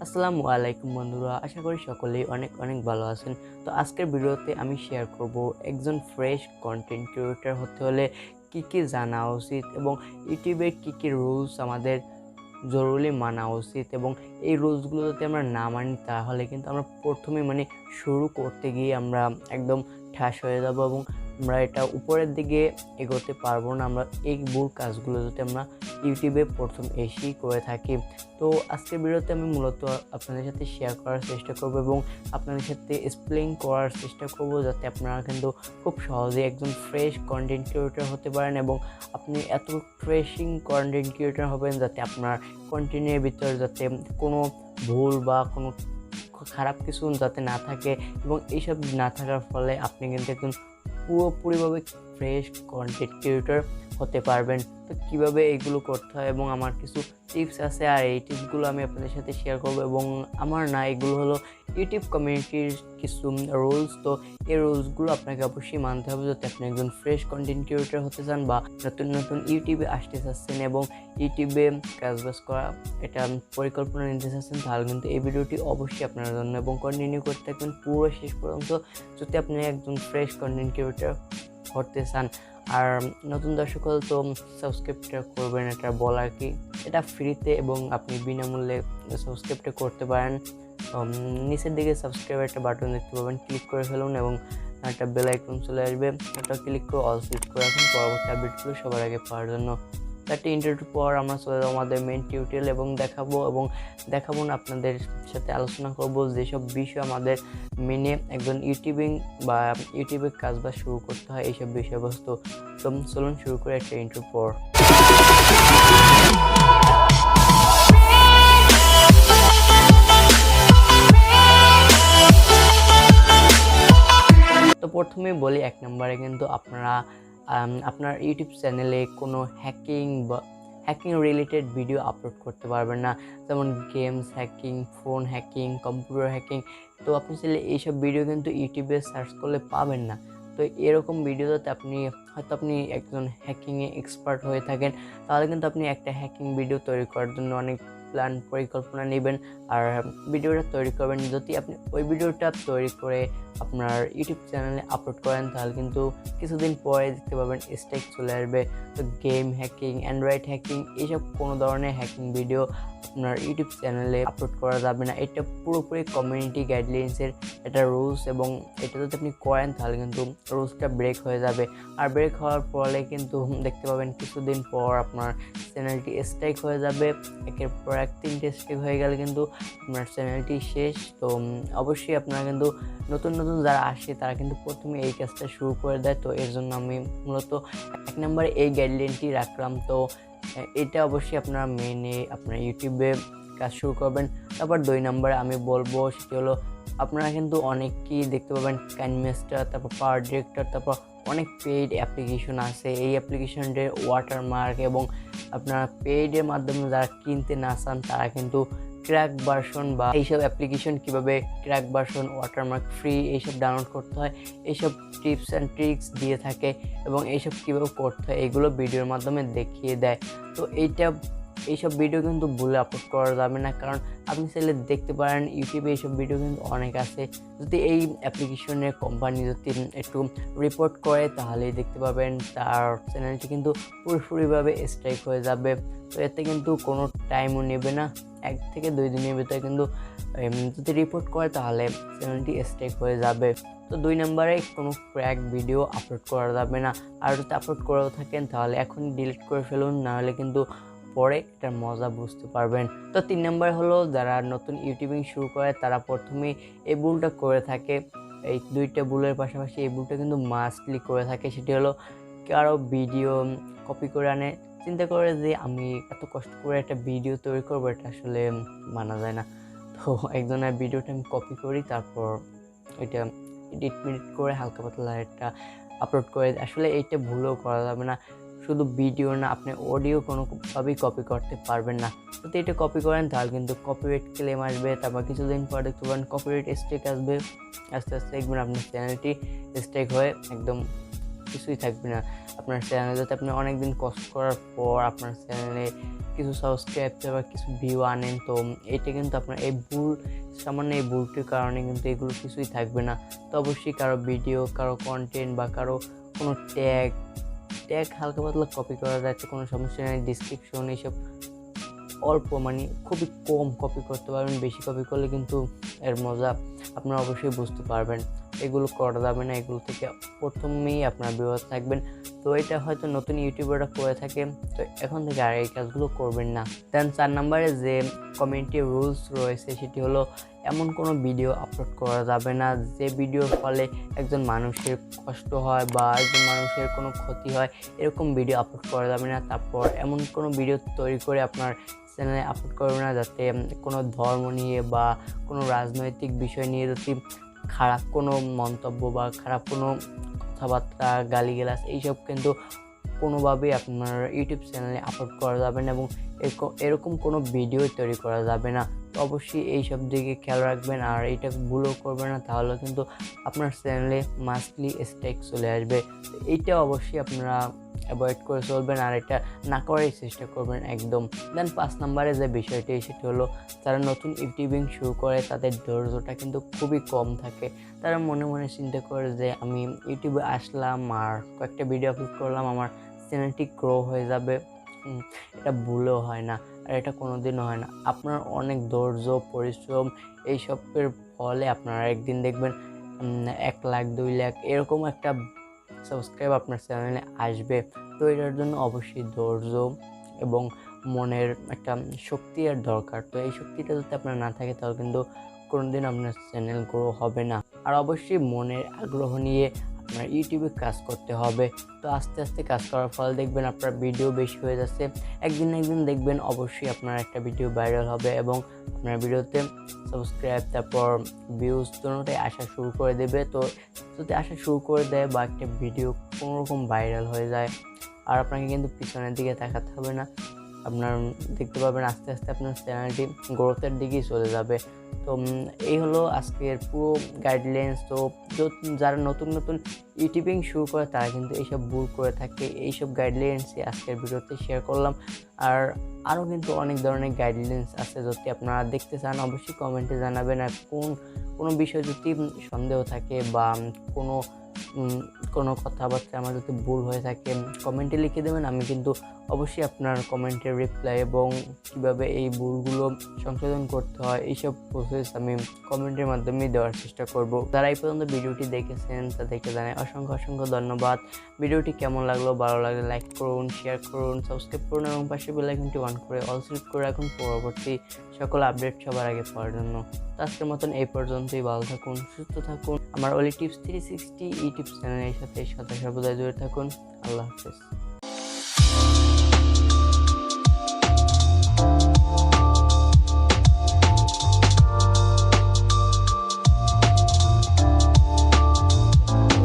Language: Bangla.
আসসালামু আলাইকুম বন্ধুরা, আশা করি সকলেই অনেক অনেক ভালো আছেন। তো আজকের ভিডিওতে আমি শেয়ার করব একজন ফ্রেশ কন্টেন্ট ক্রিয়েটর হতে হলে কি কি জানা উচিত এবং ইউটিউবের কি কি রুলস আমাদের জরুরি মানা উচিত এবং এই রুলসগুলো যদি আমরা না মানি তাহলে কিন্তু আমরা প্রথমে শুরু করতে গিয়ে আমরা একদম ঠাস হয়ে যাব এবং আমরা এটা উপরের দিকে এগোতে পারবো না। আমরা এই ভুল কাজগুলো যদি আমরা ইউটিউবে প্রথম এসেই করে থাকি। তো আজকের ভিডিওতে আমি মূলত আপনাদের সাথে শেয়ার করার চেষ্টা করব এবং আপনাদের সাথে এক্সপ্লেইন করার চেষ্টা করব যাতে আপনারা কিন্তু খুব সহজে একজন ফ্রেশ কন্টেন্ট ক্রিয়েটর হতে পারেন এবং আপনি এত ফ্রেশিং কন্টেন্ট ক্রিয়েটর হবেন যাতে আপনার কন্টেন্টের ভিতরে যাতে কোনো ভুল বা কোনো খারাপ কিছু যাতে না থাকে এবং এইসব না থাকার ফলে আপনি কিন্তু একজন পুরোপুরিভাবে ফ্রেশ কন্টেন্ট ক্রিয়েটর হতে পারবেন। তো কীভাবে এইগুলো করতে হয় এবং আমার কিছু টিপস আছে, আর এই টিপসগুলো আমি আপনাদের সাথে শেয়ার করব এবং আমার না এগুলো হলো ইউটিউব কমিউনিটির কিছু রুলস। তো এই রুলসগুলো আপনাকে অবশ্যই মানতে হবে যদি আপনি একজন ফ্রেশ কন্টেন্ট ক্রিয়েটর হতে চান বা নতুন নতুন ইউটিউবে আসতে চাচ্ছেন এবং ইউটিউবে কাজবাজ করা এটা পরিকল্পনা নিতে চাচ্ছেন, তাহলে কিন্তু এই ভিডিওটি অবশ্যই আপনার জন্য এবং কন্টিনিউ করতে থাকবেন পুরো শেষ পর্যন্ত যদি আপনি একজন ফ্রেশ কন্টেন্ট ক্রিয়েটর হতে চান। আর নতুন দর্শক হলে তো সাবস্ক্রাইবটা করবেন, এটা বলার কি, এটা ফ্রিতে এবং আপনি বিনামূল্যে সাবস্ক্রাইবটা করতে পারেন। নিচের দিকে সাবস্ক্রাইব একটা বাটন দেখতে পাবেন, ক্লিক করে ফেলুন এবং একটা বেল আইকন চলে আসবে, ওটা ক্লিক করে অল সিলেক্ট করে রাখুন পরবর্তী আপডেটগুলো সবার আগে পাওয়ার জন্য। একটা ইন্টারভিউ পর আমরা চলে যাবো আমাদের মেন টিউটোরিয়াল এবং দেখাবো না আপনাদের সাথে আলোচনা করব যেসব বিষয় আমাদের মেনে একজন ইউটিউবে কাজ বা শুরু করতে হয় এইসব বিষয়বস্তু। তো চলুন শুরু করে একটা ইন্টারভিউ পর। তো প্রথমে বলি, 1 নম্বরে কিন্তু আপনার ইউটিউব চ্যানেলে কোনো হ্যাকিং রিলেটেড ভিডিও আপলোড করতে পারবেন না, যেমন games hacking, phone hacking, computer hacking. তো আপনি চাইলে এইসব ভিডিও কিন্তু ইউটিউবে সার্চ করলে পাবেন না। তো এরকম ভিডিওতে আপনি একজন হ্যাকিংয়ে এক্সপার্ট হয়ে থাকেন, তাহলে কিন্তু আপনি একটা হ্যাকিং ভিডিও তৈরি করার জন্য অনেক পরিকল্পনা নেবেন আর ভিডিওটা তৈরি করবেন। যদি আপনি ওই ভিডিওটা তৈরি করে আপনার ইউটিউব চ্যানেলে আপলোড করেন তাহলে কিন্তু কিছুদিন পরে দেখতে পাবেন স্ট্রাইক চলে আসবে। তো গেম হ্যাকিং, অ্যান্ড্রয়েড হ্যাকিং, এইসব কোনো ধরনের হ্যাকিং ভিডিও আপনার ইউটিউব চ্যানেলে আপলোড করা যাবে না। এটা পুরোপুরি কমিউনিটি গাইডলাইন্সের একটা রুলস এবং এটা যদি আপনি করেন তাহলে কিন্তু রুলসটা ব্রেক হয়ে যাবে। আর ব্রেক হওয়ার ফলে কিন্তু দেখতে পাবেন কিছুদিন পর আপনার চ্যানেলটি স্ট্রাইক হয়ে যাবে। একের পর এক 3টে স্ট্রাইক হয়ে গেলে কিন্তু আপনার চ্যানেলটি শেষ। তো অবশ্যই আপনারা কিন্তু নতুন যারা আসে তারা কিন্তু প্রথমে এই কাজটা শুরু করে দেয়। তো এর জন্য আমি মূলত 1 নম্বরে এই গাইডলাইনটি রাখলাম। তো এটা অবশ্যই আপনারা মেনে আপনার ইউটিউবে কাজ শুরু করবেন। তারপর 2 নম্বরে আমি বলবো সেটি হলো, আপনারা কিন্তু অনেকেই দেখতে পাবেন কাইনমাস্টার, তারপর পাওয়ার ডিরেক্টর, তারপর অনেক পেইড অ্যাপ্লিকেশন আছে। এই অ্যাপ্লিকেশনটির ওয়াটারমার্ক এবং আপনারা পেইডের মাধ্যমে যারা কিনতে না চান তারা কিন্তু ক্র্যাক ভার্সন বা এইসব অ্যাপ্লিকেশন কীভাবে ক্র্যাক ভার্সন, ওয়াটারমার্ক ফ্রি এইসব ডাউনলোড করতে হয় এইসব টিপস অ্যান্ড ট্রিক্স দিয়ে থাকে এবং এইসব কীভাবে করতে হয় এইগুলো ভিডিওর মাধ্যমে দেখিয়ে দেয়। তো এইসব ভিডিও কিন্তু ভুলে আপলোড করা যাবে না, কারণ আপনি চাইলে দেখতে পারেন ইউটিউবে এইসব ভিডিও কিন্তু অনেক আছে। যদি এই অ্যাপ্লিকেশনের কোম্পানি যদি একটু রিপোর্ট করে তাহলেই দেখতে পাবেন তার চ্যানেলটি কিন্তু পুরোপুরিভাবে স্ট্রাইক হয়ে যাবে। তো এতে কিন্তু কোনো টাইমও নেবে না, 1 থেকে 2 দিনের ভিতরে কিন্তু যদি রিপোর্ট করে তাহলে চ্যানেলটি স্ট্রাইক হয়ে যাবে। তো 2 নম্বরে কোনো ক্র্যাক ভিডিও আপলোড করা যাবে না, আর যদি আপলোড করেও থাকেন তাহলে এখনই ডিলিট করে ফেলুন, নাহলে কিন্তু পরে এটার মজা বুঝতে পারবেন। তো 3 নম্বর হলো, যারা নতুন ইউটিউবিং শুরু করে তারা প্রথমেই এই ভুলটা করে থাকে। এই 2টা ভুলের পাশাপাশি এই ভুলটা কিন্তু মাস্টলি করে থাকে। সেটি হলো, কারো ভিডিও কপি করে আনে, চিন্তা করে যে আমি এত কষ্ট করে একটা ভিডিও তৈরি করবো, এটা আসলে মানা যায় না। তো একজনের ভিডিওটা আমি কপি করি, তারপর এটা এডিট করে হালকা পাতলা একটা আপলোড করে। আসলে এইটা ভুলও করা যাবে না, শুধু ভিডিও না, আপনি অডিও কোনোভাবেই কপি করতে পারবেন না। যদি এটা কপি করেন তাহলে কিন্তু কপিরাইট ক্লেম আসবে, তারপর কিছুদিন পর দেখতে পাবেন কপিরাইট স্ট্রাইক আসবে। আস্তে আস্তে দেখবেন আপনার চ্যানেলটি স্ট্রাইক হয়ে একদম কিছুই থাকবে না আপনার চ্যানেলে। যাতে আপনি অনেক দিন কষ্ট করার পর আপনার চ্যানেলে কিছু সাবস্ক্রাইব বা কিছু ভিউ আনেন, তো এটা কিন্তু আপনার এই সামান্য এই ভুলটির কারণে কিন্তু এগুলো কিছুই থাকবে না। তো অবশ্যই কারো ভিডিও, কারো কন্টেন্ট বা কারো কোনো ট্যাগ হালকা পাতলা কপি করা যাচ্ছে, কোনো সমস্যা নেই। ডিসক্রিপশন এইসব অল্প মানে খুবই কম কপি করতে পারবেন, বেশি কপি করলে কিন্তু এর মজা আপনারা অবশ্যই বুঝতে পারবেন। এগুলো করা যাবে না, এগুলো থেকে প্রথমেই আপনারা বিরত থাকবেন। তো এটা হয়তো নতুন ইউটিউবাররা করে থাকে, তো এখন থেকে আর এই কাজগুলো করবেন না। দেন 4 নম্বরে যে কমিউনিটি রুলস রয়েছে সেটি হলো এমন কোনো ভিডিও আপলোড করা যাবে না যে ভিডিওর ফলে একজন মানুষের কষ্ট হয় বা একজন মানুষের কোনো ক্ষতি হয়, এরকম ভিডিও আপলোড করা যাবে না। তারপর এমন কোনো ভিডিও তৈরি করে আপনার চ্যানেলে আপলোড করবে না যাতে কোনো ধর্ম নিয়ে বা কোনো রাজনৈতিক বিষয় নিয়ে যদি খারাপ কোনো মন্তব্য বা খারাপ কোনো কথাবার্তা, গালিগালাজ এইসব কিন্তু কোনোভাবেই আপনার ইউটিউব চ্যানেলে আপলোড করা যাবে না এবং এরকম কোনো ভিডিও তৈরি করা যাবে না। তো অবশ্যই এইসব দিকে খেয়াল রাখবেন, আর এইটা ভুলও করবেন না, তাহলে কিন্তু আপনার চ্যানেলে মাস্টলি স্ট্রাইক চলে আসবে। তো এইটা অবশ্যই আপনারা অ্যাভয়েড করে চলবেন, আর এটা না করারই চেষ্টা করবেন একদম। দেন 5 নম্বরে যে বিষয়টি সেটি হলো যারা নতুন ইউটিউবিং শুরু করে তাদের ধৈর্যটা কিন্তু খুবই কম থাকে। তারা মনে মনে চিন্তা করে যে আমি ইউটিউবে আসলাম আর কয়েকটা ভিডিও আপলোড করলাম, আমার চ্যানেলটি গ্রো হয়ে যাবে। এটা ভুলেও হয় না, আর এটা কোনোদিনও হয় না। আপনার অনেক ধৈর্য, পরিশ্রম এইসবের ফলে আপনারা একদিন দেখবেন 1 লাখ 2 লাখ এরকম একটা সাবস্ক্রাইব আপনার চ্যানেলে আসবে। তো এটার জন্য অবশ্যই ধৈর্য এবং মনের একটা শক্তি আর দরকার। তো এই শক্তিটা যদি আপনার না থাকে তাহলে কিন্তু কোনোদিন আপনার চ্যানেল গ্রো হবে না। আর অবশ্যই মনের আগ্রহ নিয়ে আপনার ইউটিউবে কাজ করতে হবে। তো আস্তে আস্তে কাজ করার ফলে দেখবেন আপনার ভিডিও বেশি হয়ে যাচ্ছে, একদিন না একদিন দেখবেন অবশ্যই আপনার একটা ভিডিও ভাইরাল হবে এবং আপনার ভিডিওতে সাবস্ক্রাইব তারপর ভিউজ দুটোটাই আসা শুরু করে দেবে। তো যদি আসা শুরু করে দেয় বা একটা ভিডিও কোনোরকম ভাইরাল হয়ে যায়, আর আপনাকে কিন্তু পিছনের দিকে তাকাতে হবে না, আপনার দেখতে পাবেন আস্তে আস্তে আপনার চ্যানেলটি গ্রোথের দিকেই চলে যাবে। তো এই হলো আজকের পুরো গাইডলাইন্স। তো যারা নতুন ইউটিউবিং শুরু করে তারা কিন্তু এইসব ভুল করে থাকে, এইসব গাইডলাইন্সই আজকের ভিডিওতে শেয়ার করলাম। আর আরও কিন্তু অনেক ধরনের গাইডলাইন্স আছে, যদি আপনারা দেখতে চান অবশ্যই কমেন্টে জানাবেন। আর কোনো বিষয় যদি সন্দেহ থাকে বা কোনো কথাবার্তা আমার যদি ভুল হয়ে থাকে কমেন্টে লিখে দেবেন, আমি কিন্তু অবশ্যই আপনার কমেন্টের রিপ্লাই এবং কীভাবে এই ভুলগুলো সংশোধন করতে হয় এইসব প্রসেস আমি কমেন্টের মাধ্যমেই দেওয়ার চেষ্টা করব। যারা এই পর্যন্ত ভিডিওটি দেখেছেন তাদেরকে জানাই অসংখ্য ধন্যবাদ। ভিডিওটি কেমন লাগলো, ভালো লাগলে লাইক করুন, শেয়ার করুন, সাবস্ক্রাইব করুন এবং পাশে বেল আইকনটি অন করে অল সিলেক্ট করে রাখুন পরবর্তী সকল আপডেট সবার আগে পাওয়ার জন্য। তো আজকের মতন এই পর্যন্তই। ভালো থাকুন, সুস্থ থাকুন। আমার OLI টিপস 360 ইউটিউব চ্যানেলের সাথে সদা সর্বদা জুড়ে থাকুন। আল্লাহ হাফেজ।